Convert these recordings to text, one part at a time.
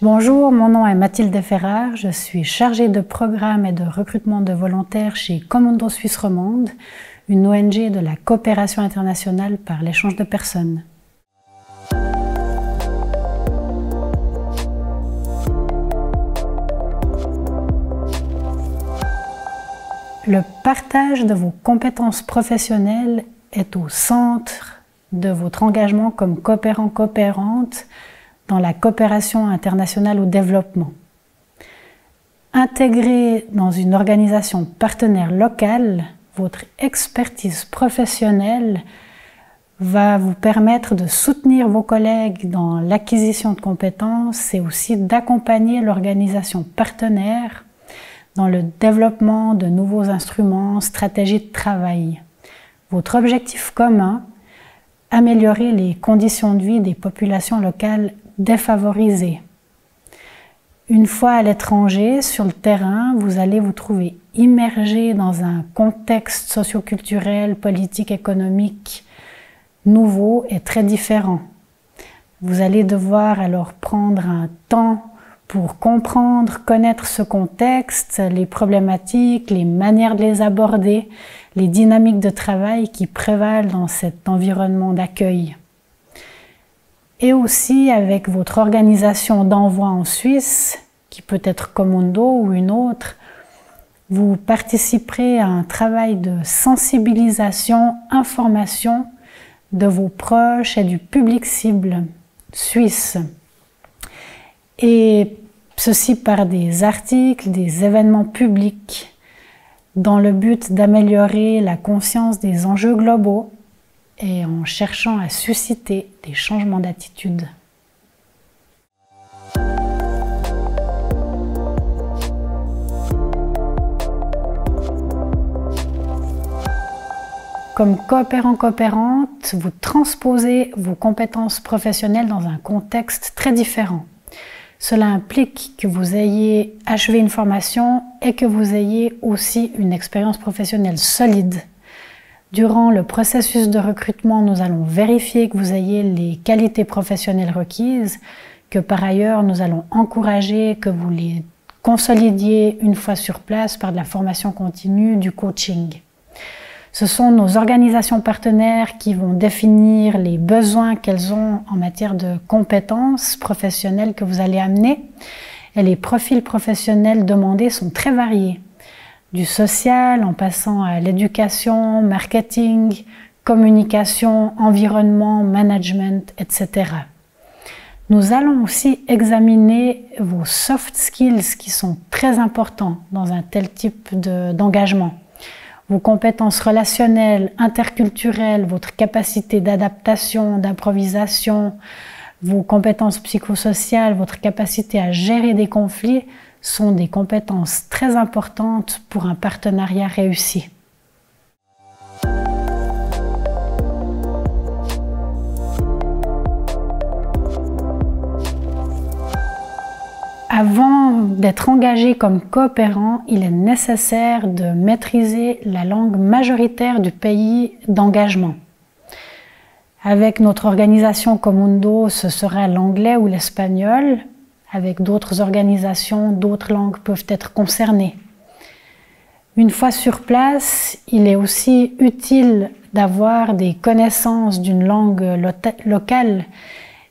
Bonjour, mon nom est Mathilde Ferrard, je suis chargée de programme et de recrutement de volontaires chez Comundo Suisse Romande, une ONG de la coopération internationale par l'échange de personnes. Le partage de vos compétences professionnelles est au centre de votre engagement comme coopérant-coopérante dans la coopération internationale au développement. Intégré dans une organisation partenaire locale, votre expertise professionnelle va vous permettre de soutenir vos collègues dans l'acquisition de compétences et aussi d'accompagner l'organisation partenaire dans le développement de nouveaux instruments, stratégies de travail. Votre objectif commun, améliorer les conditions de vie des populations locales défavorisées. Une fois à l'étranger, sur le terrain, vous allez vous trouver immergé dans un contexte socio-culturel, politique, économique nouveau et très différent. Vous allez devoir alors prendre un temps pour comprendre, connaître ce contexte, les problématiques, les manières de les aborder, les dynamiques de travail qui prévalent dans cet environnement d'accueil. Et aussi avec votre organisation d'envoi en Suisse, qui peut être Comundo ou une autre, vous participerez à un travail de sensibilisation, information de vos proches et du public cible suisse. Et ceci par des articles, des événements publics, dans le but d'améliorer la conscience des enjeux globaux et en cherchant à susciter des changements d'attitude. Comme coopérant-coopérante, vous transposez vos compétences professionnelles dans un contexte très différent. Cela implique que vous ayez achevé une formation et que vous ayez aussi une expérience professionnelle solide. Durant le processus de recrutement, nous allons vérifier que vous ayez les qualités professionnelles requises, que par ailleurs nous allons encourager que vous les consolidiez une fois sur place par de la formation continue, du coaching. Ce sont nos organisations partenaires qui vont définir les besoins qu'elles ont en matière de compétences professionnelles que vous allez amener. Et les profils professionnels demandés sont très variés. Du social en passant à l'éducation, marketing, communication, environnement, management, etc. Nous allons aussi examiner vos soft skills qui sont très importants dans un tel type d'engagement. Vos compétences relationnelles, interculturelles, votre capacité d'adaptation, d'improvisation, vos compétences psychosociales, votre capacité à gérer des conflits sont des compétences très importantes pour un partenariat réussi. Avant d'être engagé comme coopérant, il est nécessaire de maîtriser la langue majoritaire du pays d'engagement. Avec notre organisation Comundo, ce sera l'anglais ou l'espagnol. Avec d'autres organisations, d'autres langues peuvent être concernées. Une fois sur place, il est aussi utile d'avoir des connaissances d'une langue locale.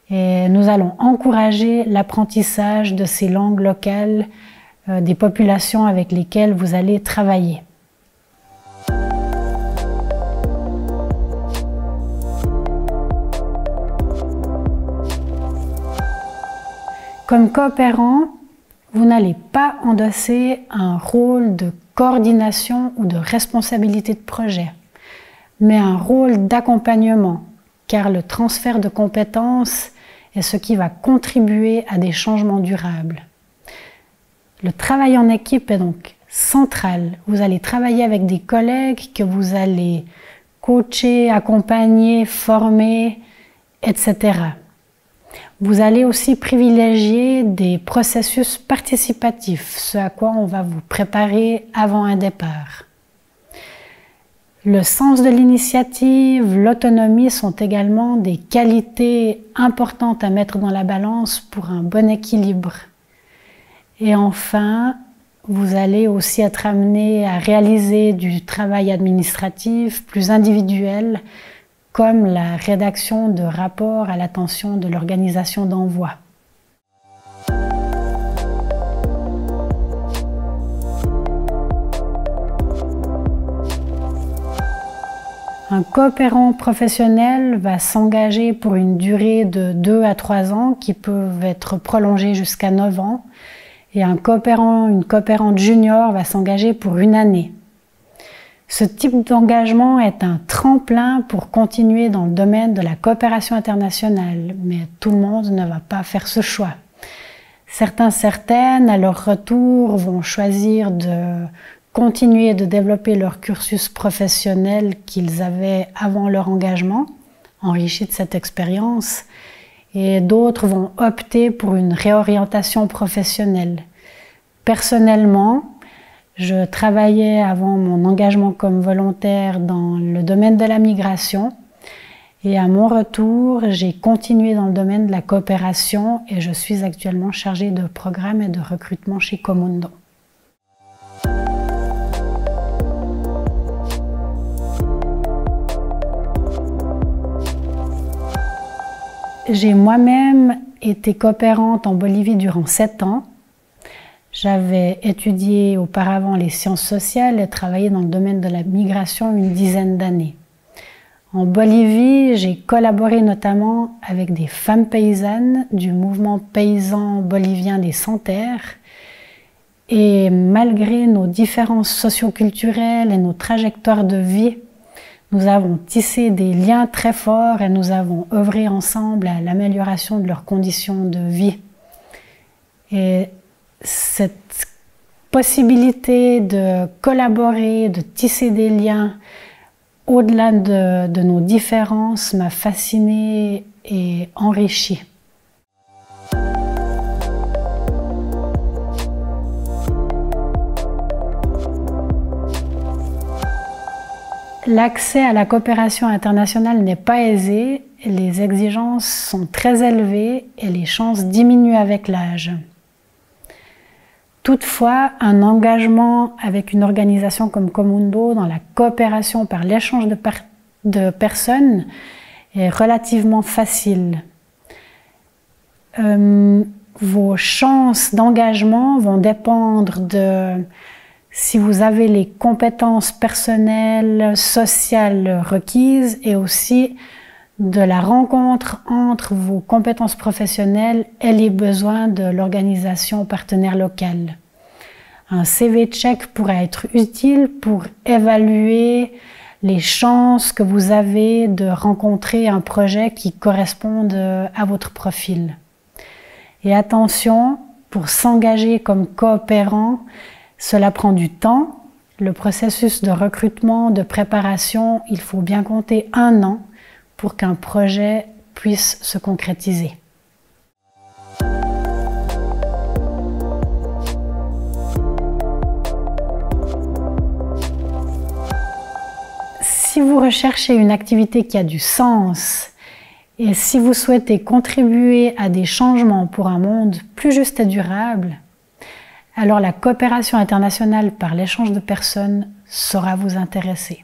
Et nous allons encourager l'apprentissage de ces langues locales des populations avec lesquelles vous allez travailler. Comme coopérant, vous n'allez pas endosser un rôle de coordination ou de responsabilité de projet, mais un rôle d'accompagnement, car le transfert de compétences est ce qui va contribuer à des changements durables. Le travail en équipe est donc central. Vous allez travailler avec des collègues que vous allez coacher, accompagner, former, etc. Vous allez aussi privilégier des processus participatifs, ce à quoi on va vous préparer avant un départ. Le sens de l'initiative, l'autonomie sont également des qualités importantes à mettre dans la balance pour un bon équilibre. Et enfin, vous allez aussi être amené à réaliser du travail administratif plus individuel, comme la rédaction de rapports à l'attention de l'organisation d'envoi. Un coopérant professionnel va s'engager pour une durée de 2 à 3 ans qui peuvent être prolongées jusqu'à 9 ans. Et une coopérante junior va s'engager pour 1 année. Ce type d'engagement est un tremplin pour continuer dans le domaine de la coopération internationale, mais tout le monde ne va pas faire ce choix. Certaines, à leur retour, vont choisir de continuer de développer leur cursus professionnel qu'ils avaient avant leur engagement, enrichi de cette expérience, et d'autres vont opter pour une réorientation professionnelle. Personnellement, je travaillais avant mon engagement comme volontaire dans le domaine de la migration et à mon retour, j'ai continué dans le domaine de la coopération et je suis actuellement chargée de programme et de recrutement chez Comundo. J'ai moi-même été coopérante en Bolivie durant 7 ans. J'avais étudié auparavant les sciences sociales et travaillé dans le domaine de la migration une dizaine d'années. En Bolivie, j'ai collaboré notamment avec des femmes paysannes du mouvement paysan bolivien des Sans-Terres. Et malgré nos différences socio-culturelles et nos trajectoires de vie, nous avons tissé des liens très forts et nous avons œuvré ensemble à l'amélioration de leurs conditions de vie. Et cette possibilité de collaborer, de tisser des liens au-delà de nos différences m'a fascinée et enrichie. L'accès à la coopération internationale n'est pas aisé, les exigences sont très élevées et les chances diminuent avec l'âge. Toutefois, un engagement avec une organisation comme Comundo dans la coopération par l'échange de personnes est relativement facile. Vos chances d'engagement vont dépendre de si vous avez les compétences personnelles, sociales requises et aussi de la rencontre entre vos compétences professionnelles et les besoins de l'organisation partenaire locale. Un CV check pourrait être utile pour évaluer les chances que vous avez de rencontrer un projet qui corresponde à votre profil. Et attention, pour s'engager comme coopérant, cela prend du temps. Le processus de recrutement, de préparation, il faut bien compter 1 an pour qu'un projet puisse se concrétiser. Si vous recherchez une activité qui a du sens et si vous souhaitez contribuer à des changements pour un monde plus juste et durable, alors la coopération internationale par l'échange de personnes saura vous intéresser.